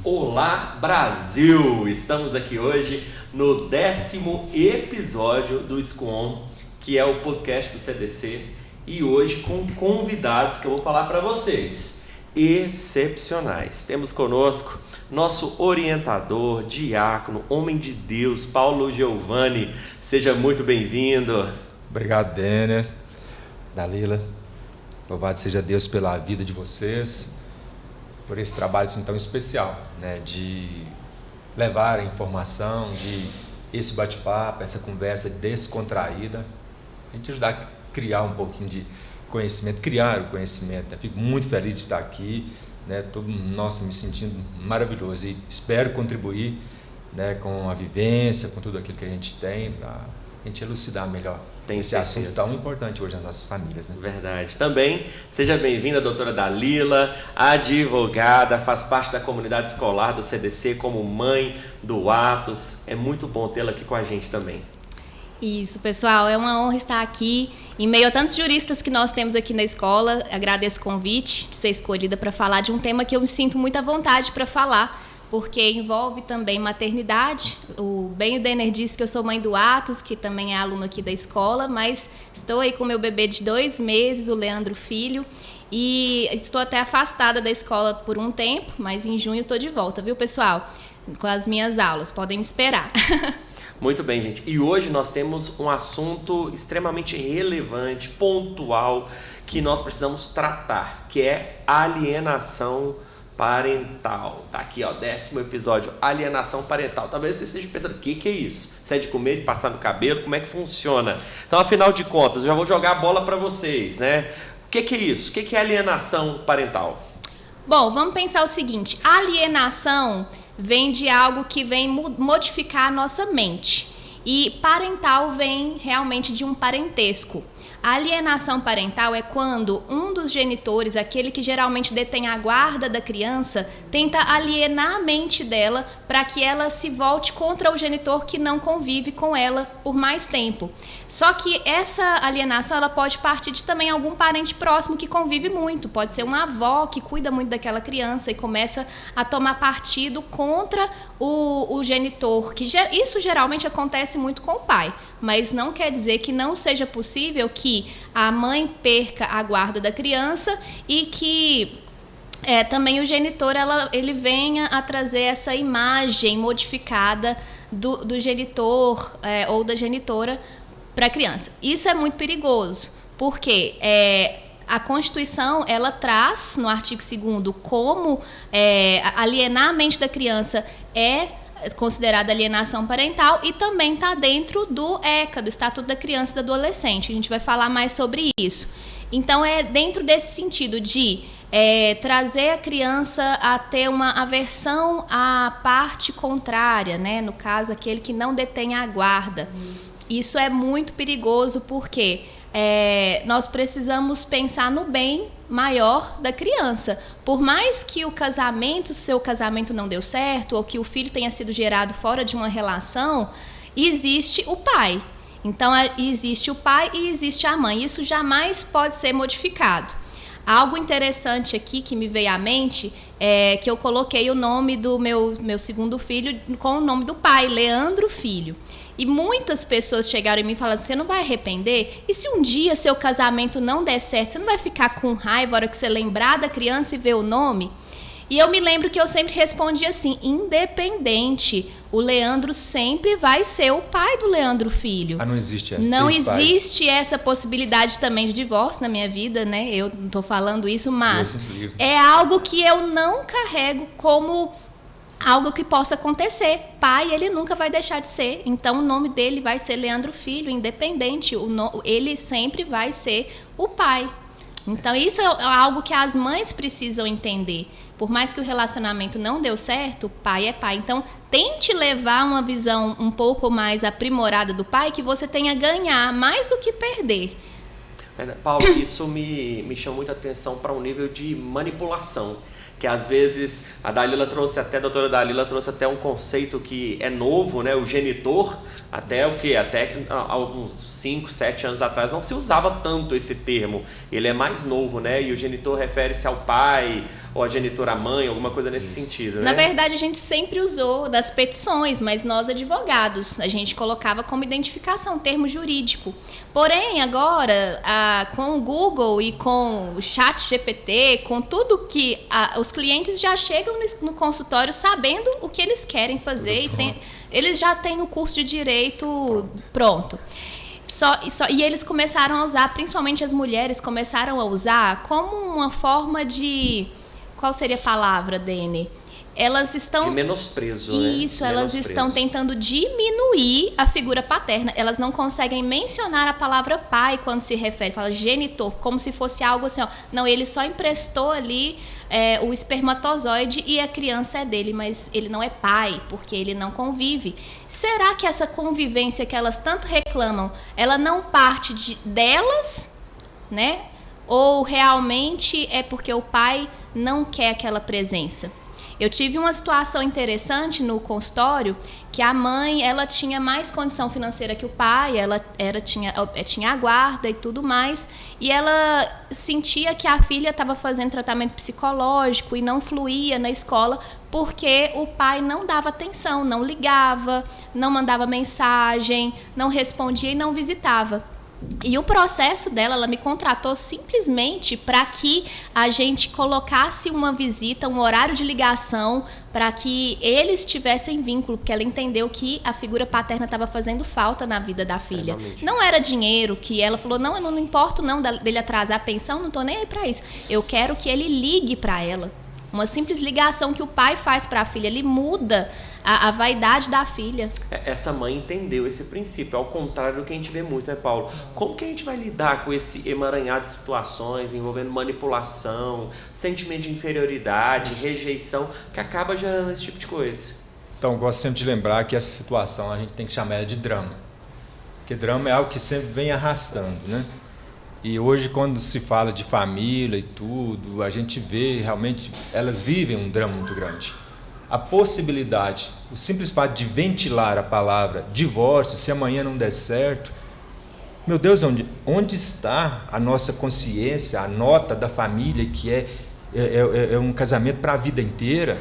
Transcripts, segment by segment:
Olá, Brasil! Estamos aqui hoje no 10º episódio do SCOM, que é o podcast do CDC, e hoje com convidados que eu vou falar para vocês, excepcionais. Temos conosco nosso orientador, diácono, homem de Deus, Paulo Giovanni. Seja muito bem-vindo. Obrigado, Denner, Dalila. Louvado seja Deus pela vida de vocês, por esse trabalho assim, tão especial, né, de levar a informação, de esse bate-papo, essa conversa descontraída, a gente ajudar a criar um pouquinho de conhecimento, criar o conhecimento. Né? Fico muito feliz de estar aqui, né? Nossa, me sentindo maravilhoso e espero contribuir, né, com a vivência, com tudo aquilo que a gente tem, para a gente elucidar melhor esse assunto tão importante hoje nas nossas famílias. Né? Verdade. Também seja bem-vinda a doutora Dalila, advogada, faz parte da comunidade escolar do CDC como mãe do Atos. É muito bom tê-la aqui com a gente também. Isso, pessoal, é uma honra estar aqui em meio a tantos juristas que nós temos aqui na escola. Agradeço o convite de ser escolhida para falar de um tema que eu me sinto muito à vontade para falar, porque envolve também maternidade. Bem o Denner disse que eu sou mãe do Atos, que também é aluno aqui da escola, mas estou aí com meu bebê de 2 meses, o Leandro Filho, e estou até afastada da escola por um tempo, mas em junho estou de volta, viu, pessoal? Com as minhas aulas, podem me esperar. Muito bem, gente. E hoje nós temos um assunto extremamente relevante, pontual, que nós precisamos tratar, que é alienação parental. Tá aqui, ó, 10º episódio, alienação parental. Talvez você esteja pensando, o que é isso? Se é de comer, de passar no cabelo, como é que funciona? Então, afinal de contas, eu já vou jogar a bola para vocês, né? O que é isso? O que é alienação parental? Bom, vamos pensar o seguinte, alienação vem de algo que vem modificar a nossa mente. E parental vem realmente de um parentesco. A alienação parental é quando um dos genitores, aquele que geralmente detém a guarda da criança, tenta alienar a mente dela para que ela se volte contra o genitor que não convive com ela por mais tempo. Só que essa alienação ela pode partir de também algum parente próximo que convive muito. Pode ser uma avó que cuida muito daquela criança e começa a tomar partido contra o genitor. Isso geralmente acontece muito com o pai, mas não quer dizer que não seja possível que a mãe perca a guarda da criança e que também o genitor ele venha a trazer essa imagem modificada do genitor ou da genitora para a criança. Isso é muito perigoso, porque a Constituição ela traz no artigo 2º como alienar a mente da criança é considerada alienação parental e também está dentro do ECA, do Estatuto da Criança e do Adolescente. A gente vai falar mais sobre isso. Então, é dentro desse sentido de trazer a criança a ter uma aversão à parte contrária, né? No caso, aquele que não detém a guarda. Isso é muito perigoso porque nós precisamos pensar no bem maior da criança. Por mais que seu casamento não deu certo ou que o filho tenha sido gerado fora de uma relação, existe o pai. Então, existe o pai e existe a mãe. Isso jamais pode ser modificado. Algo interessante aqui que me veio à mente é que eu coloquei o nome do meu segundo filho com o nome do pai, Leandro Filho. E muitas pessoas chegaram em mim e falaram, você não vai arrepender? E se um dia seu casamento não der certo, você não vai ficar com raiva na hora que você lembrar da criança e ver o nome? E eu me lembro que eu sempre respondi assim, independente, o Leandro sempre vai ser o pai do Leandro Filho. Não existe essa. Não existe essa possibilidade também de divórcio na minha vida, né? Eu não estou falando isso, mas é algo que eu não carrego como algo que possa acontecer. Pai, ele nunca vai deixar de ser. Então, o nome dele vai ser Leandro Filho, independente. Ele sempre vai ser o pai. Então, isso é algo que as mães precisam entender. Por mais que o relacionamento não deu certo, pai é pai. Então, tente levar uma visão um pouco mais aprimorada do pai, que você tenha a ganhar mais do que perder. Paulo, isso me chama muita atenção para um nível de manipulação. que às vezes a doutora Dalila trouxe até um conceito que é novo, né? O genitor, até alguns 5, 7 anos atrás não se usava tanto esse termo, ele é mais novo, né? E o genitor refere-se ao pai, ou a genitora mãe, alguma coisa nesse sentido, né? Na verdade, a gente sempre usou das petições, mas nós advogados, a gente colocava como identificação, termo jurídico. Porém, agora, com o Google e com o ChatGPT, com tudo que os clientes já chegam no consultório sabendo o que eles querem fazer, eles já têm o curso de direito pronto. E eles começaram a usar, principalmente as mulheres, começaram a usar como uma forma de... Qual seria a palavra, Dene? Elas estão... De menosprezo, Isso, elas estão tentando diminuir a figura paterna. Elas não conseguem mencionar a palavra pai quando se refere. Fala genitor, como se fosse algo assim, ó. Não, ele só emprestou ali o espermatozoide e a criança é dele, mas ele não é pai, porque ele não convive. Será que essa convivência que elas tanto reclamam, ela não parte delas, né? Ou realmente é porque o pai não quer aquela presença? Eu tive uma situação interessante no consultório, que a mãe, ela tinha mais condição financeira que o pai, ela tinha a guarda e tudo mais, e ela sentia que a filha estava fazendo tratamento psicológico e não fluía na escola, porque o pai não dava atenção, não ligava, não mandava mensagem, não respondia e não visitava. E o processo dela, ela me contratou simplesmente para que a gente colocasse uma visita, um horário de ligação, para que eles tivessem vínculo, porque ela entendeu que a figura paterna estava fazendo falta na vida da filha. Não era dinheiro, que ela falou, não, eu não importo não dele atrasar a pensão, não estou nem aí para isso. Eu quero que ele ligue para ela. Uma simples ligação que o pai faz para a filha, ele muda a vaidade da filha. Essa mãe entendeu esse princípio, ao contrário do que a gente vê muito, né, Paulo? Como que a gente vai lidar com esse emaranhado de situações envolvendo manipulação, sentimento de inferioridade, rejeição, que acaba gerando esse tipo de coisa? Então, eu gosto sempre de lembrar que essa situação a gente tem que chamar ela de drama. Porque drama é algo que sempre vem arrastando, né? E hoje, quando se fala de família e tudo, a gente vê realmente, elas vivem um drama muito grande. A possibilidade, o simples fato de ventilar a palavra divórcio, se amanhã não der certo, meu Deus, onde está a nossa consciência, a nota da família, que é um casamento para a vida inteira?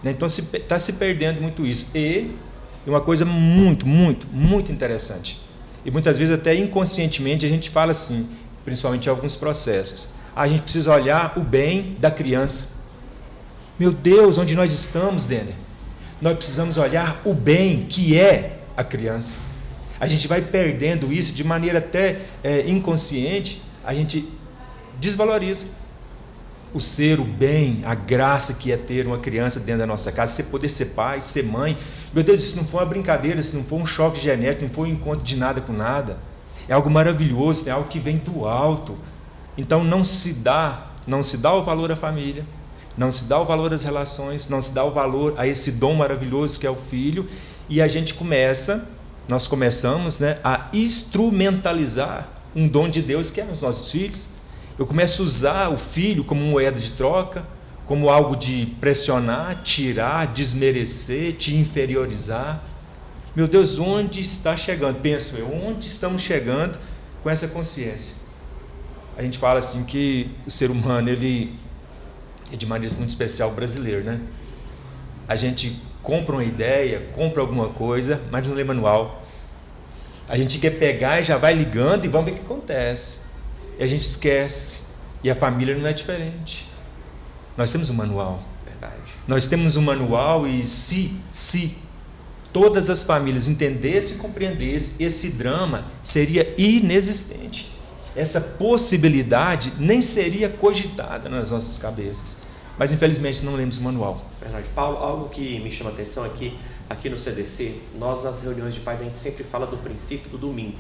Né? Então, está se perdendo muito isso. E uma coisa muito, muito, muito interessante, e muitas vezes até inconscientemente a gente fala assim, principalmente em alguns processos, a gente precisa olhar o bem da criança. Meu Deus, onde nós estamos, Denner? Nós precisamos olhar o bem que é a criança. A gente vai perdendo isso de maneira até inconsciente, a gente desvaloriza o ser, o bem, a graça que é ter uma criança dentro da nossa casa, você poder ser pai, ser mãe. Meu Deus, isso não foi uma brincadeira, isso não foi um choque genético, não foi um encontro de nada com nada. É algo maravilhoso, é algo que vem do alto. Então não se dá o valor à família, não se dá o valor às relações, não se dá o valor a esse dom maravilhoso que é o filho, e a gente nós começamos, né, a instrumentalizar um dom de Deus que é os nossos filhos. Eu começo a usar o filho como moeda de troca, como algo de pressionar, tirar, desmerecer, te inferiorizar. Meu Deus, onde está chegando? Penso eu, onde estamos chegando com essa consciência? A gente fala assim que o ser humano, ele é de maneira muito especial brasileiro, né? A gente compra uma ideia, compra alguma coisa, mas não lê manual. A gente quer pegar e já vai ligando e vamos ver o que acontece. E a gente esquece. E a família não é diferente. Nós temos um manual. Verdade. Nós temos um manual e se todas as famílias entendessem e compreendessem, esse drama seria inexistente. Essa possibilidade nem seria cogitada nas nossas cabeças. Mas, infelizmente, não lemos o manual. Verdade. Paulo, algo que me chama a atenção aqui no CDC, nós nas reuniões de pais, a gente sempre fala do princípio do domingo,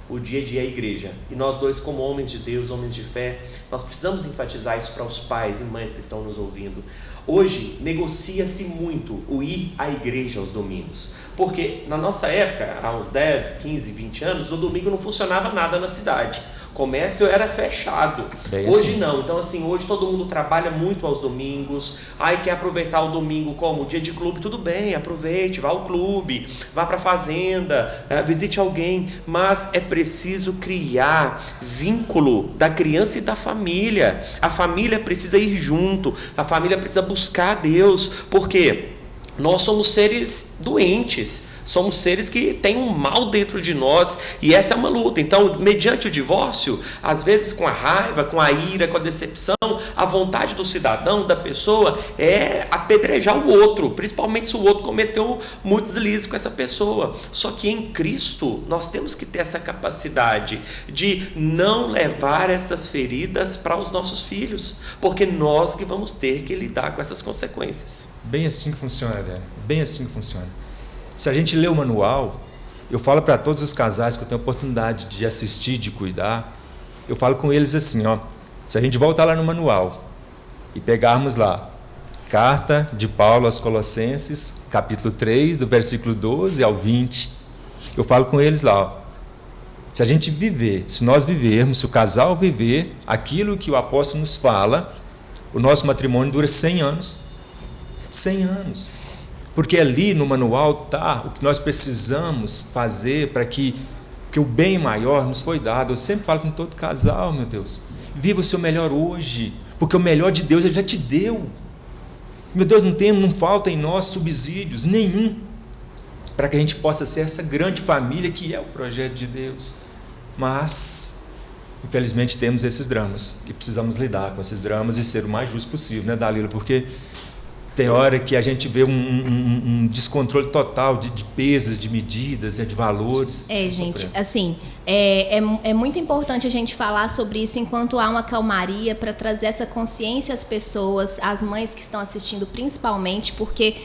o dia a dia é a igreja. E nós dois, como homens de Deus, homens de fé, nós precisamos enfatizar isso para os pais e mães que estão nos ouvindo. Hoje, negocia-se muito o ir à igreja aos domingos. Porque na nossa época, há uns 10, 15, 20 anos, no domingo não funcionava nada na cidade. comércio era fechado. Bem Hoje assim. não. Então, assim, hoje todo mundo trabalha muito aos domingos. Aí quer aproveitar o domingo como dia de clube, tudo bem, aproveite, vá ao clube, vá para a fazenda, visite alguém. Mas é preciso criar vínculo da criança e da família. A família precisa ir junto, a família precisa buscar a Deus, porque nós somos seres doentes, somos seres que têm um mal dentro de nós, e essa é uma luta. Então, mediante o divórcio, às vezes com a raiva, com a ira, com a decepção, a vontade do cidadão, da pessoa, é apedrejar o outro, principalmente se o outro cometeu muito deslize com essa pessoa. Só que em Cristo, nós temos que ter essa capacidade de não levar essas feridas para os nossos filhos, porque nós que vamos ter que lidar com essas consequências. Bem assim que funciona, Adélio. Bem assim que funciona. Se a gente lê o manual, eu falo para todos os casais que eu tenho a oportunidade de assistir, de cuidar, eu falo com eles assim, ó, se a gente voltar lá no manual e pegarmos lá, carta de Paulo aos Colossenses, capítulo 3, do versículo 12 ao 20, eu falo com eles lá, ó, se a gente viver, se nós vivermos, se o casal viver aquilo que o apóstolo nos fala, o nosso matrimônio dura 100 anos. 100 anos. Porque ali no manual está o que nós precisamos fazer para que o bem maior nos foi dado. Eu sempre falo com todo casal, meu Deus, viva o seu melhor hoje, porque o melhor de Deus Ele já te deu. Meu Deus, não falta em nós subsídios nenhum para que a gente possa ser essa grande família que é o projeto de Deus. Mas, infelizmente, temos esses dramas e precisamos lidar com esses dramas e ser o mais justo possível, né, Dalila? Porque tem hora que a gente vê um descontrole total de pesos, de medidas, de valores. Gente, assim, é muito importante a gente falar sobre isso enquanto há uma calmaria para trazer essa consciência às pessoas, às mães que estão assistindo principalmente, porque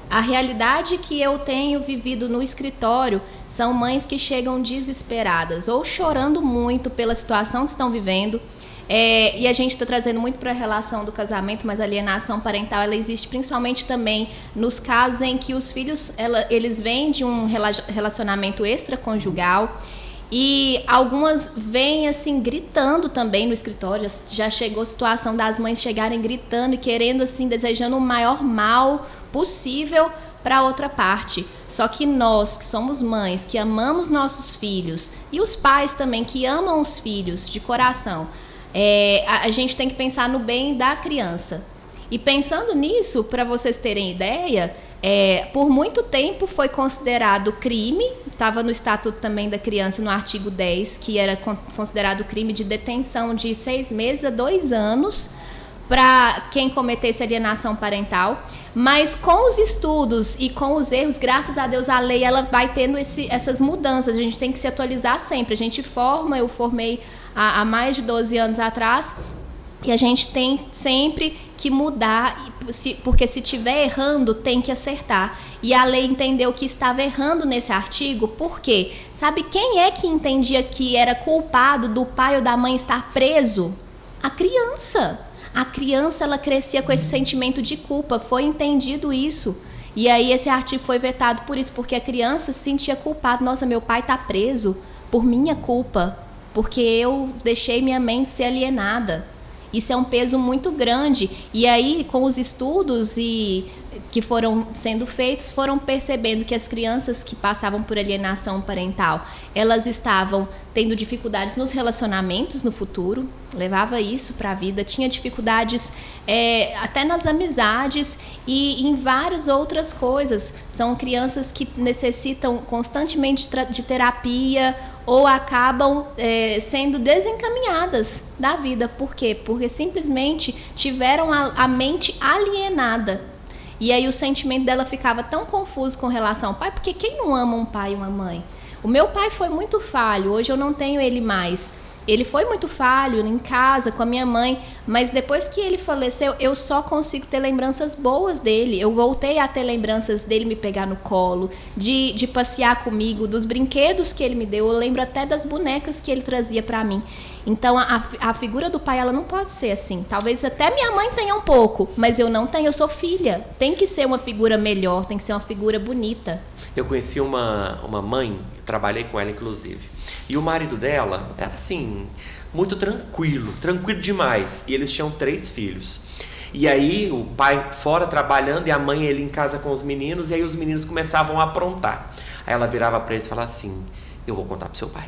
a realidade que eu tenho vivido no escritório são mães que chegam desesperadas ou chorando muito pela situação que estão vivendo. E a gente está trazendo muito para a relação do casamento, mas a alienação parental ela existe principalmente também nos casos em que os filhos eles vêm de um relacionamento extraconjugal e algumas vêm assim gritando também no escritório. Já chegou a situação das mães chegarem gritando e querendo assim, desejando o maior mal possível para a outra parte. Só que nós, que somos mães, que amamos nossos filhos, e os pais também que amam os filhos de coração, a gente tem que pensar no bem da criança. E pensando nisso, para vocês terem ideia, por muito tempo foi considerado crime, estava no Estatuto também da Criança, no artigo 10, que era considerado crime de detenção de 6 meses a 2 anos para quem cometesse alienação parental. Mas com os estudos e com os erros, graças a Deus, a lei ela vai tendo essas mudanças. A gente tem que se atualizar sempre. Eu formei há mais de 12 anos atrás, e a gente tem sempre que mudar, porque se estiver errando, tem que acertar. E a lei entendeu que estava errando nesse artigo, porque sabe quem é que entendia que era culpado do pai ou da mãe estar preso? A criança. A criança, ela crescia com esse sentimento de culpa, foi entendido isso. E aí esse artigo foi vetado por isso, porque a criança se sentia culpada. Nossa, meu pai está preso por minha culpa, porque eu deixei minha mente ser alienada. Isso é um peso muito grande. E aí, com os estudos que foram sendo feitos, foram percebendo que as crianças que passavam por alienação parental, elas estavam tendo dificuldades nos relacionamentos no futuro, levava isso para a vida, tinha dificuldades até nas amizades e em várias outras coisas. São crianças que necessitam constantemente de terapia ou acabam sendo desencaminhadas da vida. Por quê? Porque simplesmente tiveram a mente alienada. E aí o sentimento dela ficava tão confuso com relação ao pai, porque quem não ama um pai e uma mãe? O meu pai foi muito falho, hoje eu não tenho ele mais. Ele foi muito falho em casa com a minha mãe, mas depois que ele faleceu, eu só consigo ter lembranças boas dele. Eu voltei a ter lembranças dele me pegar no colo, de passear comigo, dos brinquedos que ele me deu. Eu lembro até das bonecas que ele trazia para mim. Então a figura do pai, ela não pode ser assim. Talvez até minha mãe tenha um pouco, mas eu não tenho, eu sou filha. Tem que ser uma figura melhor, tem que ser uma figura bonita. Eu conheci uma mãe, trabalhei com ela inclusive, e o marido dela era assim, muito tranquilo, tranquilo demais. E eles tinham 3 filhos. E aí o pai fora trabalhando e a mãe ele em casa com os meninos, e aí os meninos começavam a aprontar. Aí ela virava para eles e falava assim: eu vou contar pro seu pai.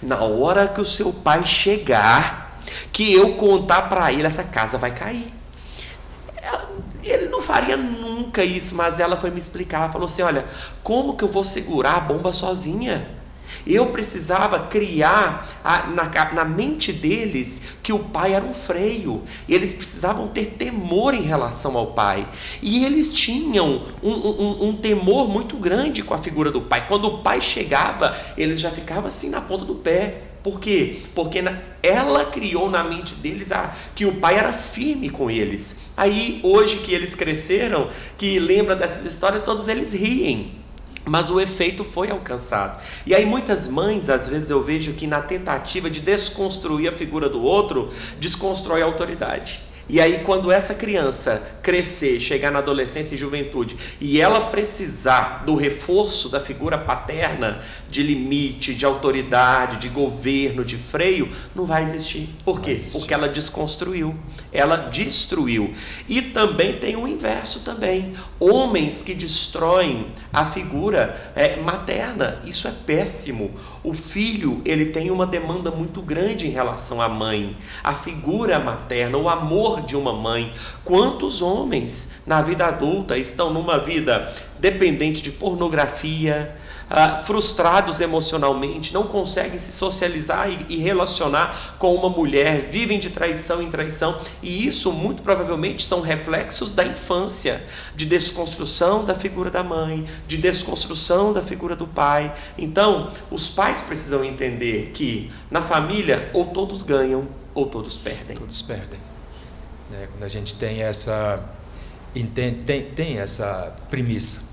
Na hora que o seu pai chegar, que eu contar para ele, essa casa vai cair. Ele não faria nunca isso, mas ela foi me explicar. Ela falou assim: olha, como que eu vou segurar a bomba sozinha? Eu precisava criar na mente deles que o pai era um freio. E eles precisavam ter temor em relação ao pai. E eles tinham um temor muito grande com a figura do pai. Quando o pai chegava, eles já ficavam assim na ponta do pé. Por quê? Porque ela criou na mente deles que o pai era firme com eles. Aí, hoje que eles cresceram, que lembra dessas histórias, todos eles riem. Mas o efeito foi alcançado. E aí muitas mães, às vezes eu vejo que na tentativa de desconstruir a figura do outro, desconstrói a autoridade. E aí quando essa criança crescer, chegar na adolescência e juventude, e ela precisar do reforço da figura paterna, de limite, de autoridade, de governo, de freio, não vai existir. Por quê? Porque ela desconstruiu, ela destruiu. E também tem o inverso também. Homens que destroem a figura materna, isso é péssimo. O filho, ele tem uma demanda muito grande em relação à mãe, a figura materna, o amor de uma mãe. Quantos homens na vida adulta estão numa vida dependente de pornografia, frustrados emocionalmente, não conseguem se socializar e relacionar com uma mulher, vivem de traição em traição, e isso muito provavelmente são reflexos da infância, de desconstrução da figura da mãe, de desconstrução da figura do pai. Então, os pais precisam entender que na família ou todos ganham ou todos perdem. Todos perdem. Quando a gente tem essa premissa,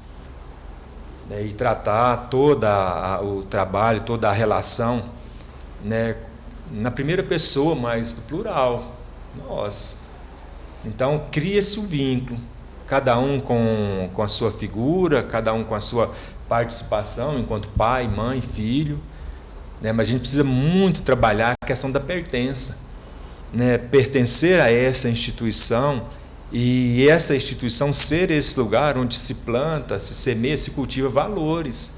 e tratar todo o trabalho, toda a relação, na primeira pessoa, mas no plural, nós. Então cria-se um vínculo, cada um com a sua figura, cada um com a sua participação enquanto pai, mãe, filho, mas a gente precisa muito trabalhar a questão da pertença, pertencer a essa instituição. E essa instituição ser esse lugar onde se planta, se semeia, se cultiva valores.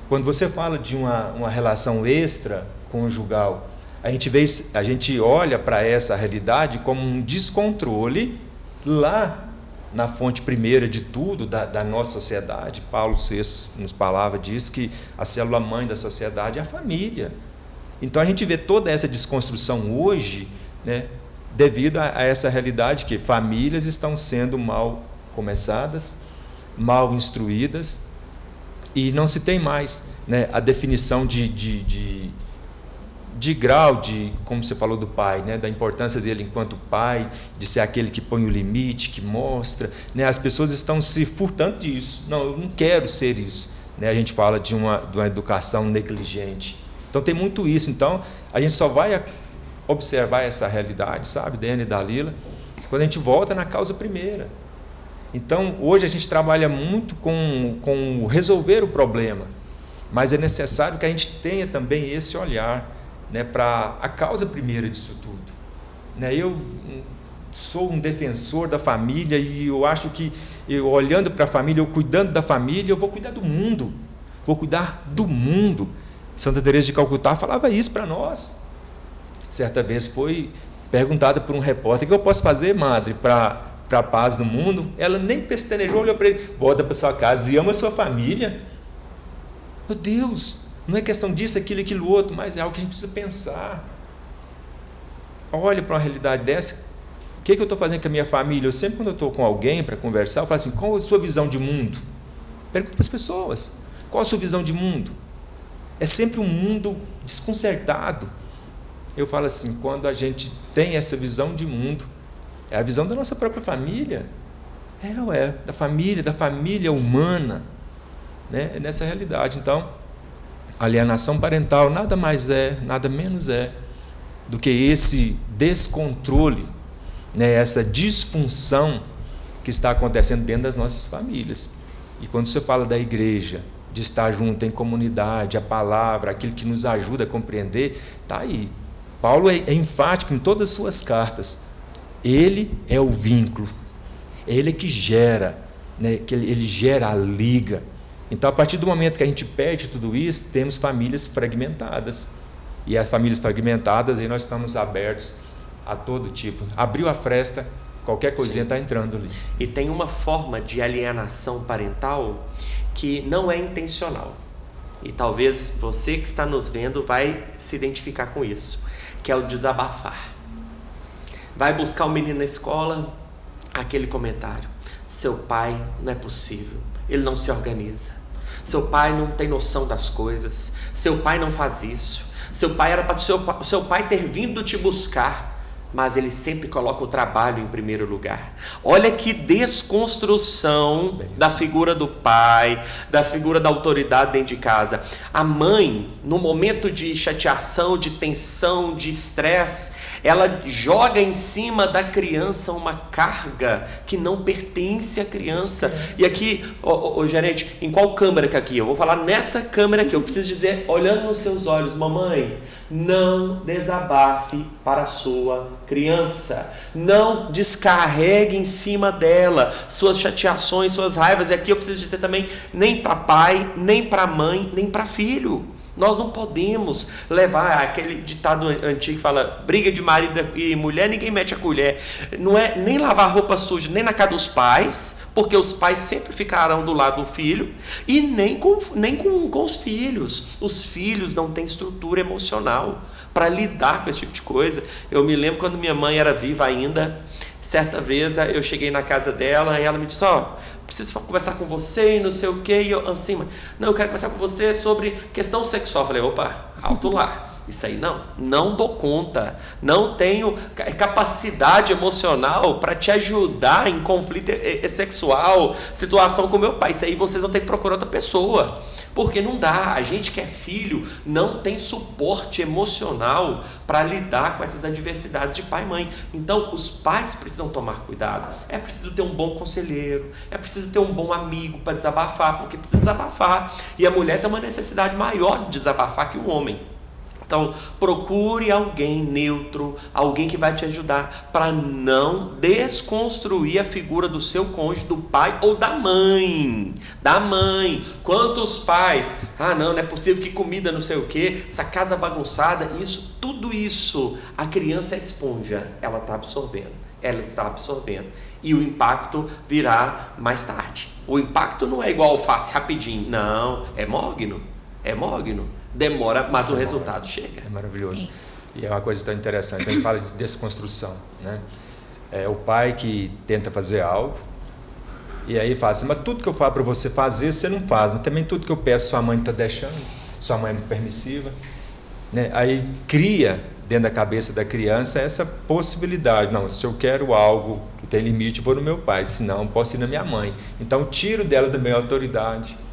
Quando você fala de uma relação extraconjugal, a gente olha para essa realidade como um descontrole lá na fonte primeira de tudo, da nossa sociedade. Paulo VI, nos palavras, diz que a célula mãe da sociedade é a família. Então a gente vê toda essa desconstrução hoje, devido a essa realidade que famílias estão sendo mal começadas, mal instruídas, e não se tem mais a definição de grau, como você falou do pai, da importância dele enquanto pai, de ser aquele que põe o limite, que mostra. As pessoas estão se furtando disso. Não, eu não quero ser isso. A gente fala de uma educação negligente. Então tem muito isso. Então a gente só vai observar essa realidade, sabe, Dene e Dalila, quando a gente volta na causa primeira. Então, hoje a gente trabalha muito com resolver o problema, mas é necessário que a gente tenha também esse olhar para a causa primeira disso tudo. Eu sou um defensor da família e eu acho que, olhando para a família, eu cuidando da família, eu vou cuidar do mundo. Vou cuidar do mundo. Santa Teresa de Calcutá falava isso para nós. Certa vez foi perguntada por um repórter: o que eu posso fazer, madre, para a paz no mundo? Ela nem pestanejou, olhou para ele: volta para sua casa e ama a sua família. Meu Deus, não é questão disso, aquilo outro, mas é algo que a gente precisa pensar. Olha para uma realidade dessa. O que eu estou fazendo com a minha família? Eu sempre, quando eu estou com alguém para conversar, eu falo assim: qual a sua visão de mundo? Pergunto para as pessoas: qual a sua visão de mundo? É sempre um mundo desconcertado. Eu falo assim: quando a gente tem essa visão de mundo, é a visão da nossa própria família, da família humana, é nessa realidade. Então, alienação parental nada mais nada menos do que esse descontrole, essa disfunção que está acontecendo dentro das nossas famílias. E quando você fala da igreja, de estar junto em comunidade, a palavra, aquilo que nos ajuda a compreender, está aí. Paulo é enfático em todas as suas cartas. Ele é o vínculo. Ele é que gera, né, que ele gera a liga. Então, a partir do momento que a gente perde tudo isso, temos famílias fragmentadas. E as famílias fragmentadas, aí nós estamos abertos a todo tipo. Abriu a fresta, qualquer coisinha está entrando ali. E tem uma forma de alienação parental que não é intencional. E talvez você que está nos vendo vai se identificar com isso, que é o desabafar. Vai buscar o menino na escola, aquele comentário: seu pai não é possível, ele não se organiza, seu pai não tem noção das coisas, seu pai não faz isso, seu pai era para seu pai ter vindo te buscar, mas ele sempre coloca o trabalho em primeiro lugar. Olha que desconstrução da figura do pai, da figura da autoridade dentro de casa. A mãe, no momento de chateação, de tensão, de estresse, ela joga em cima da criança uma carga que não pertence à criança. E aqui, gerente, em qual câmera que aqui? Eu vou falar nessa câmera aqui. Eu preciso dizer, olhando nos seus olhos: mamãe, não desabafe para a sua criança, não descarregue em cima dela suas chateações, suas raivas. E aqui eu preciso dizer também, nem para pai, nem para mãe, nem para filho. Nós não podemos levar aquele ditado antigo que fala: briga de marido e mulher, ninguém mete a colher. Não é nem lavar roupa suja, nem na casa dos pais, porque os pais sempre ficarão do lado do filho, e nem com os filhos. Os filhos não têm estrutura emocional para lidar com esse tipo de coisa. Eu me lembro quando minha mãe era viva ainda, certa vez eu cheguei na casa dela e ela me disse: preciso conversar com você e não sei o quê. E eu assim: não, eu quero conversar com você sobre questão sexual. Eu falei: opa, alto lá. Isso aí não dou conta, não tenho capacidade emocional para te ajudar em conflito sexual, situação com meu pai. Isso aí vocês vão ter que procurar outra pessoa, porque não dá. A gente que é filho não tem suporte emocional para lidar com essas adversidades de pai e mãe. Então os pais precisam tomar cuidado. É preciso ter um bom conselheiro, é preciso ter um bom amigo para desabafar, porque precisa desabafar, e a mulher tem uma necessidade maior de desabafar que o homem. Então, procure alguém neutro, alguém que vai te ajudar para não desconstruir a figura do seu cônjuge, do pai ou da mãe. Da mãe. Quantos pais? Não é possível, que comida não sei o quê, essa casa bagunçada, tudo isso, a criança é esponja, ela está absorvendo. E o impacto virá mais tarde. O impacto não é igual alface, rapidinho. Não, é mogno. Demora, mas o resultado chega. É maravilhoso. E é uma coisa tão interessante, quando a gente fala de desconstrução, né? É o pai que tenta fazer algo, e aí fala assim: mas tudo que eu falo para você fazer, você não faz, mas também tudo que eu peço, sua mãe está deixando, sua mãe é permissiva, né? Aí cria dentro da cabeça da criança essa possibilidade: não, se eu quero algo que tem limite, eu vou no meu pai, senão posso ir na minha mãe. Então tiro dela também a autoridade.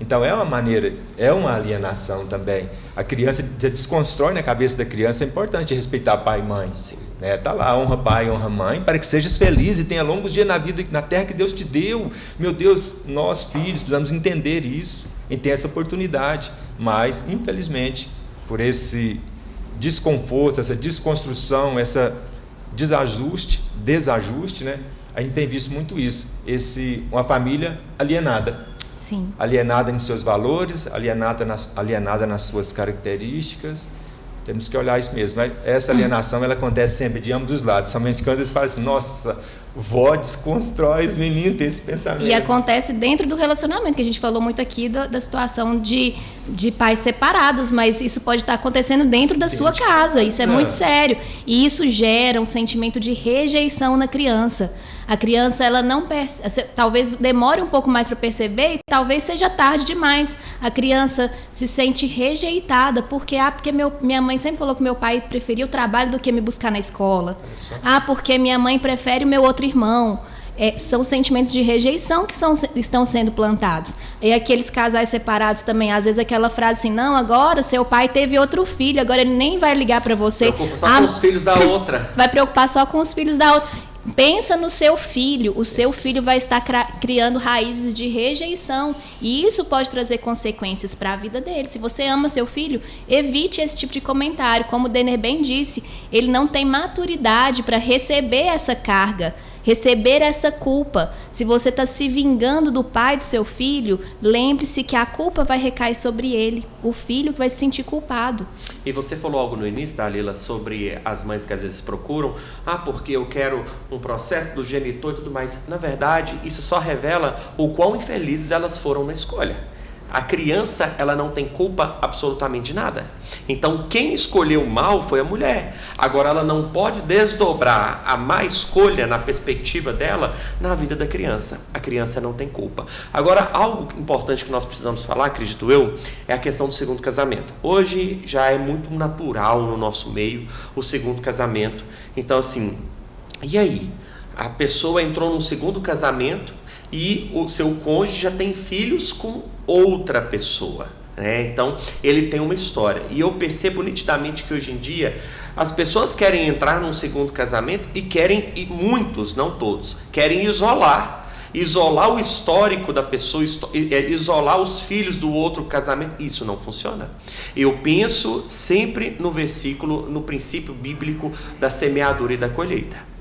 Então é uma maneira, é uma alienação também. A criança desconstrói na cabeça da criança. É importante respeitar pai e mãe. Né? Tá lá, honra pai, honra mãe, para que sejas feliz e tenha longos dias na vida, na terra que Deus te deu. Meu Deus, nós filhos precisamos entender isso e ter essa oportunidade. Mas, infelizmente, por esse desconforto, essa desconstrução, essa desajuste, né? A gente tem visto muito isso. Uma família alienada. Sim. Alienada em seus valores, alienada nas suas características. Temos que olhar isso mesmo. Mas essa alienação ela acontece sempre de ambos os lados. Somente quando eles falam assim: nossa, vó desconstrói os meninos, tem esse pensamento. E acontece dentro do relacionamento, que a gente falou muito aqui da situação de pais separados, mas isso pode estar acontecendo dentro da sua casa. Isso é muito sério. E isso gera um sentimento de rejeição na criança. A criança, ela não talvez demore um pouco mais para perceber, e talvez seja tarde demais. A criança se sente rejeitada porque minha mãe sempre falou que meu pai preferia o trabalho do que me buscar na escola. Porque minha mãe prefere o meu outro irmão. São sentimentos de rejeição que estão sendo plantados. E aqueles casais separados também, às vezes aquela frase assim: não, agora seu pai teve outro filho, agora ele nem vai ligar para você. Preocupa só com os filhos da outra. Vai preocupar só com os filhos da outra. Pensa no seu filho, o seu filho vai estar criando raízes de rejeição e isso pode trazer consequências para a vida dele. Se você ama seu filho, evite esse tipo de comentário. Como o Denner bem disse, ele não tem maturidade para receber essa carga, receber essa culpa. Se você está se vingando do pai do seu filho, lembre-se que a culpa vai recair sobre ele, o filho que vai se sentir culpado. E você falou algo no início, Dalila, sobre as mães que às vezes procuram, porque eu quero um processo do genitor e tudo mais. Na verdade, isso só revela o quão infelizes elas foram na escolha. A criança, ela não tem culpa absolutamente de nada. Então, quem escolheu mal foi a mulher. Agora, ela não pode desdobrar a má escolha na perspectiva dela na vida da criança. A criança não tem culpa. Agora, algo importante que nós precisamos falar, acredito eu, é a questão do segundo casamento. Hoje já é muito natural no nosso meio o segundo casamento. Então, assim, e aí? A pessoa entrou num segundo casamento e o seu cônjuge já tem filhos com outra pessoa, né? Então ele tem uma história, e eu percebo nitidamente que hoje em dia as pessoas querem entrar num segundo casamento e querem, e muitos, não todos, querem isolar o histórico da pessoa, isolar os filhos do outro casamento. Isso não funciona. Eu penso sempre no versículo, no princípio bíblico da semeadura e da colheita.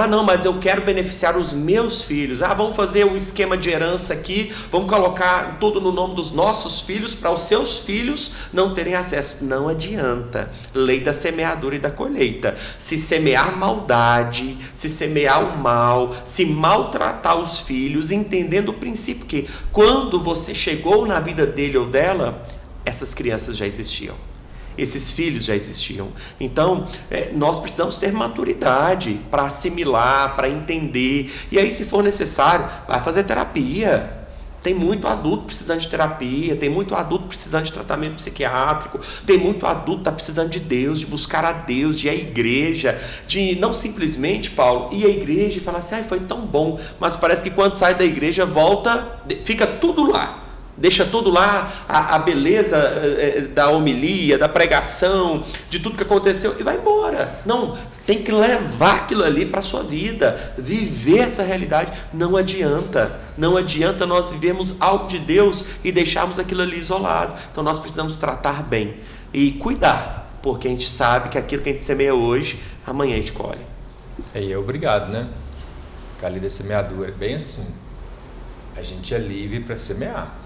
Não, mas eu quero beneficiar os meus filhos. Vamos fazer um esquema de herança aqui, vamos colocar tudo no nome dos nossos filhos para os seus filhos não terem acesso. Não adianta. Lei da semeadura e da colheita. Se semear maldade, se semear o mal, se maltratar os filhos, entendendo o princípio que quando você chegou na vida dele ou dela, essas crianças já existiam. Esses filhos já existiam. Então, nós precisamos ter maturidade para assimilar, para entender. E aí, se for necessário, vai fazer terapia. Tem muito adulto precisando de terapia, tem muito adulto precisando de tratamento psiquiátrico, tem muito adulto que está precisando de Deus, de buscar a Deus, de ir à igreja, de não simplesmente, Paulo, ir à igreja e falar assim, foi tão bom, mas parece que quando sai da igreja, volta, fica tudo lá. Deixa tudo lá, a beleza da homilia, da pregação, de tudo que aconteceu e vai embora. Não, tem que levar aquilo ali para a sua vida, viver essa realidade. Não adianta nós vivermos algo de Deus e deixarmos aquilo ali isolado. Então nós precisamos tratar bem e cuidar, porque a gente sabe que aquilo que a gente semeia hoje, amanhã a gente colhe. Obrigado, né? A lei da semeadura é bem assim. A gente é livre para semear.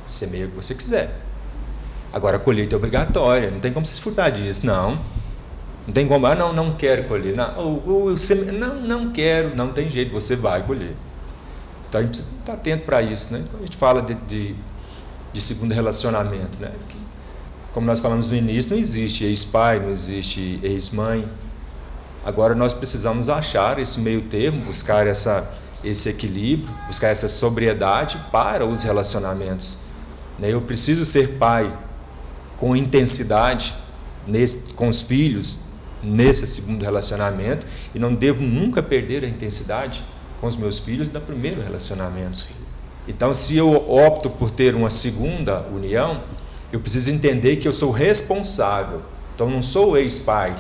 Semeia o que você quiser. Agora a colheita é obrigatória, não tem como se furtar disso. Não tem como, não quero colher. Não quero, não tem jeito, você vai colher. Então a gente precisa estar atento para isso, né? Quando a gente fala de segundo relacionamento, né? Como nós falamos no início, não existe ex-pai, não existe ex-mãe. Agora nós precisamos achar esse meio termo, buscar esse equilíbrio, buscar essa sobriedade para os relacionamentos. Eu preciso ser pai com intensidade com os filhos nesse segundo relacionamento e não devo nunca perder a intensidade com os meus filhos no primeiro relacionamento. Então, se eu opto por ter uma segunda união, eu preciso entender que eu sou responsável. Então, não sou o ex-pai.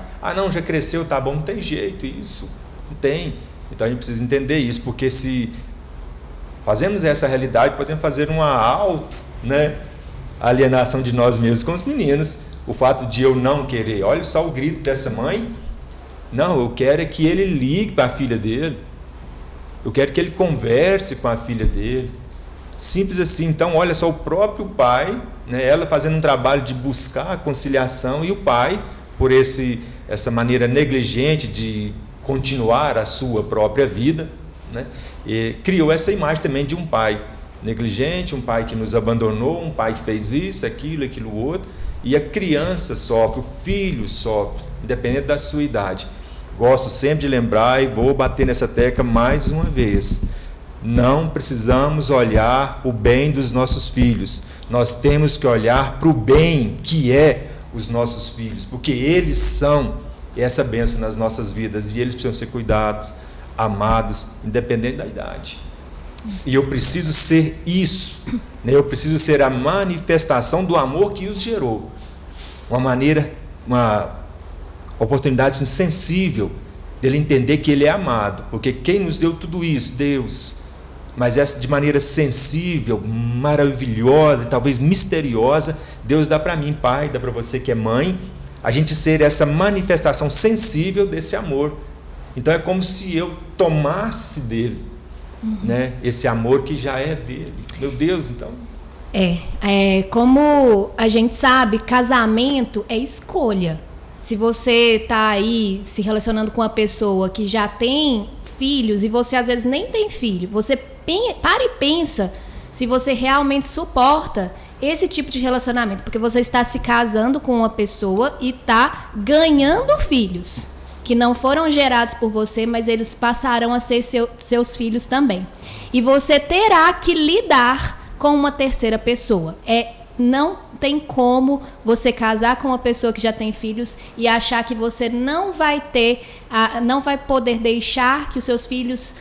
Já cresceu, tá bom, não tem jeito, isso não tem. Então a gente precisa entender isso, porque se fazemos essa realidade, podemos fazer uma alienação de nós mesmos com os meninos. O fato de eu não querer, olha só o grito dessa mãe. Não, eu quero é que ele ligue para a filha dele. Eu quero que ele converse com a filha dele. Simples assim. Então, olha só, o próprio pai, ela fazendo um trabalho de buscar a conciliação, e o pai, por essa maneira negligente de continuar a sua própria vida, e criou essa imagem também de um pai negligente, um pai que nos abandonou, um pai que fez isso, aquilo outro, e a criança sofre, o filho sofre, independente da sua idade. Gosto sempre de lembrar e vou bater nessa tecla mais uma vez. Não precisamos olhar o bem dos nossos filhos, nós temos que olhar para o bem que é os nossos filhos, porque eles são essa bênção nas nossas vidas, e eles precisam ser cuidados, amados, independente da idade. E eu preciso ser isso, eu preciso ser a manifestação do amor que os gerou. Uma oportunidade sensível dele entender que ele é amado, porque quem nos deu tudo isso? Deus. Mas essa de maneira sensível, maravilhosa e talvez misteriosa, Deus dá para mim, pai, dá para você que é mãe, a gente ser essa manifestação sensível desse amor. Então é como se eu tomasse dele, né? Esse amor que já é dele. Meu Deus, então... Como a gente sabe, casamento é escolha. Se você está aí se relacionando com uma pessoa que já tem filhos e você às vezes nem tem filho, você para e pensa se você realmente suporta esse tipo de relacionamento, porque você está se casando com uma pessoa e está ganhando filhos que não foram gerados por você, mas eles passarão a ser seus filhos também. E você terá que lidar com uma terceira pessoa. Não tem como você casar com uma pessoa que já tem filhos e achar que você não vai poder deixar que os seus filhos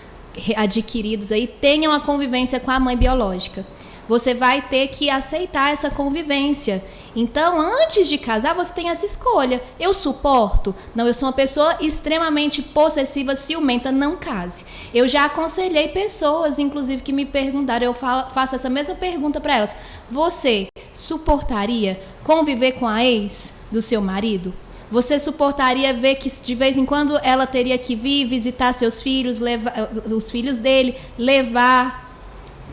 adquiridos aí tenham a convivência com a mãe biológica. Você vai ter que aceitar essa convivência. Então, antes de casar, você tem essa escolha. Eu suporto? Não, eu sou uma pessoa extremamente possessiva, ciumenta, não case. Eu já aconselhei pessoas, inclusive, que me perguntaram, eu faço essa mesma pergunta para elas. Você suportaria conviver com a ex do seu marido? Você suportaria ver que de vez em quando ela teria que vir visitar seus filhos, os filhos dele,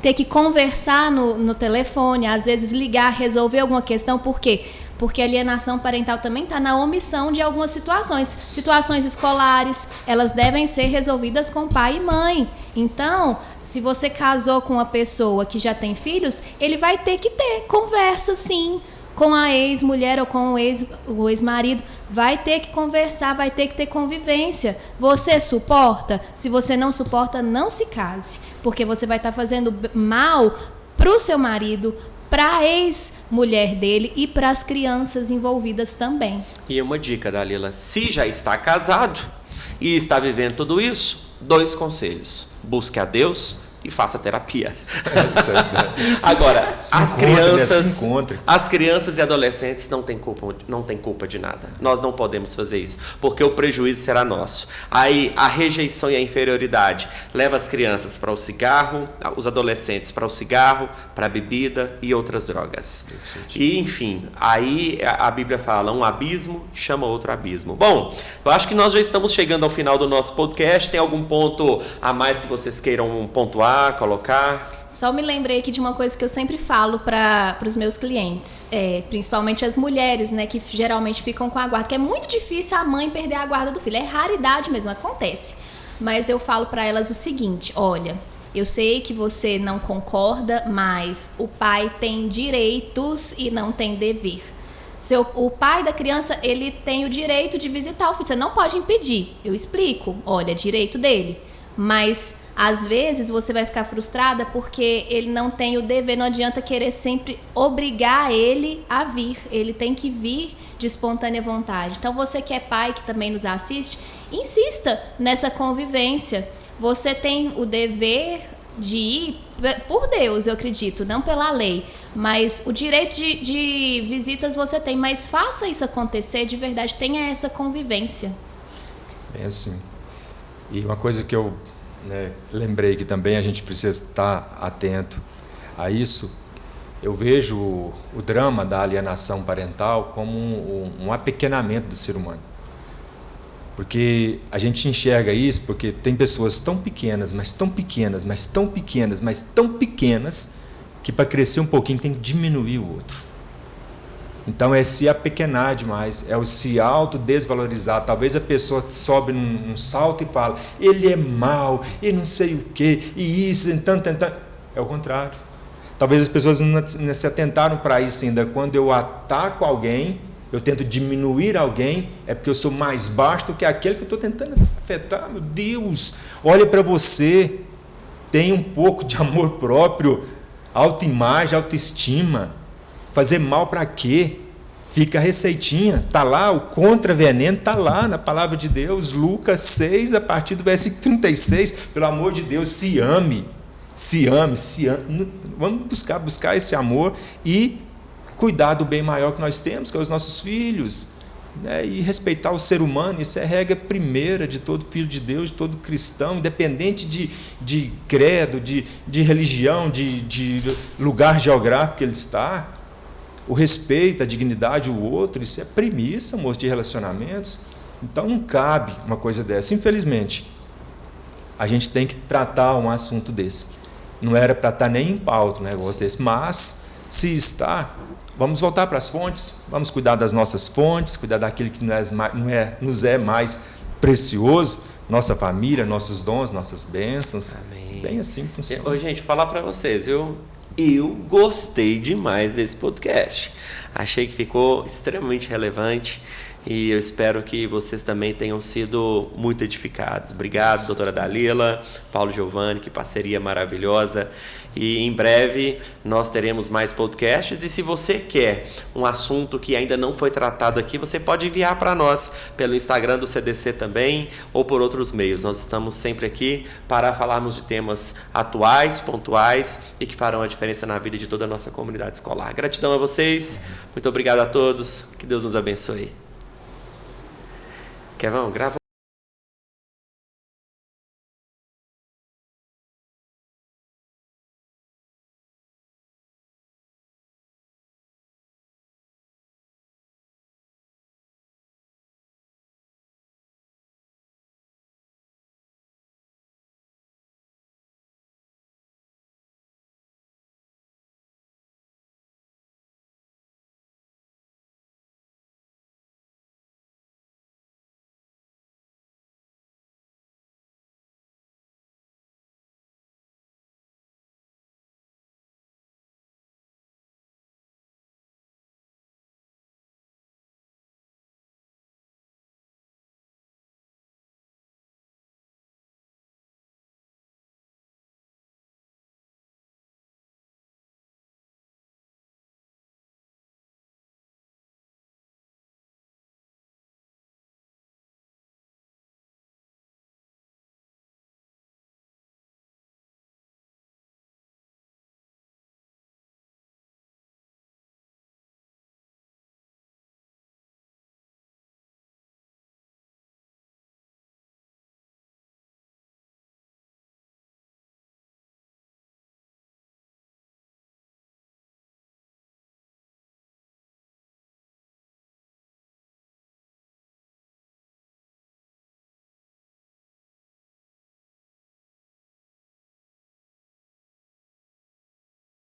ter que conversar no telefone, às vezes ligar, resolver alguma questão? Por quê? Porque a alienação parental também está na omissão de algumas situações. Situações escolares, elas devem ser resolvidas com pai e mãe. Então, se você casou com uma pessoa que já tem filhos, ele vai ter que ter conversa, sim, com a ex-mulher ou com o ex-marido. Vai ter que conversar, vai ter que ter convivência. Você suporta? Se você não suporta, não se case, porque você vai estar fazendo mal para o seu marido, para a ex-mulher dele e para as crianças envolvidas também. E uma dica, Dalila: se já está casado e está vivendo tudo isso, 2 conselhos: busque a Deus e faça terapia. Agora, as crianças e adolescentes não têm culpa de nada. Nós não podemos fazer isso, porque o prejuízo será nosso. Aí a rejeição e a inferioridade leva as crianças para o cigarro, os adolescentes para o cigarro, para a bebida e outras drogas. E enfim, aí a Bíblia fala: um abismo chama outro abismo. Bom, eu acho que nós já estamos chegando ao final do nosso podcast. Tem algum ponto a mais que vocês queiram pontuar, colocar? Só me lembrei aqui de uma coisa que eu sempre falo para os meus clientes, principalmente as mulheres, né, que geralmente ficam com a guarda, que é muito difícil a mãe perder a guarda do filho, é raridade mesmo, acontece. Mas eu falo para elas o seguinte: olha, eu sei que você não concorda, mas o pai tem direitos e não tem dever. O pai da criança, ele tem o direito de visitar o filho, você não pode impedir. Eu explico, olha, é direito dele, mas às vezes você vai ficar frustrada porque ele não tem o dever. Não adianta querer sempre obrigar ele a vir. Ele tem que vir de espontânea vontade. Então, você que é pai, que também nos assiste, insista nessa convivência. Você tem o dever de ir por Deus, eu acredito, não pela lei. Mas o direito de visitas você tem. Mas faça isso acontecer de verdade. Tenha essa convivência. É assim. E uma coisa que eu lembrei que também a gente precisa estar atento a isso. Eu vejo o drama da alienação parental como um apequenamento do ser humano, porque a gente enxerga isso porque tem pessoas tão pequenas, mas tão pequenas, mas tão pequenas, mas tão pequenas, que para crescer um pouquinho tem que diminuir o outro. Então é se apequenar demais, é o se autodesvalorizar. Talvez a pessoa sobe num salto e fala: ele é mau, e não sei o quê, e isso, tentando. É o contrário. Talvez as pessoas não se atentaram para isso ainda. Quando eu ataco alguém, eu tento diminuir alguém, é porque eu sou mais baixo do que aquele que eu estou tentando afetar. Meu Deus, olha para você, tenha um pouco de amor próprio, autoimagem, autoestima. Fazer mal para quê? Fica a receitinha, está lá, o contraveneno está lá na palavra de Deus, Lucas 6, a partir do versículo 36, pelo amor de Deus, se ame, se ame, se ame. Vamos buscar esse amor e cuidar do bem maior que nós temos, que é os nossos filhos. né? E respeitar o ser humano, isso é regra primeira de todo filho de Deus, de todo cristão, independente de credo, de religião, de lugar geográfico que ele está. O respeito, a dignidade do outro, isso é premissa, moço, de relacionamentos. Então não cabe uma coisa dessa. Infelizmente, a gente tem que tratar um assunto desse. Não era para estar nem em pauta um negócio desse, mas se está, vamos voltar para as fontes, vamos cuidar das nossas fontes, cuidar daquilo que nos é mais precioso, nossa família, nossos dons, nossas bênçãos. Amém. Bem assim funciona. Ô, gente, falar para vocês, eu gostei demais desse podcast. Achei que ficou extremamente relevante e eu espero que vocês também tenham sido muito edificados. Obrigado, doutora Dalila, Paulo Giovanni, que parceria maravilhosa. E em breve nós teremos mais podcasts. E se você quer um assunto que ainda não foi tratado aqui, você pode enviar para nós pelo Instagram do CDC também ou por outros meios. Nós estamos sempre aqui para falarmos de temas atuais, pontuais e que farão a diferença na vida de toda a nossa comunidade escolar. Gratidão a vocês. Muito obrigado a todos. Que Deus nos abençoe. Kevão, grava.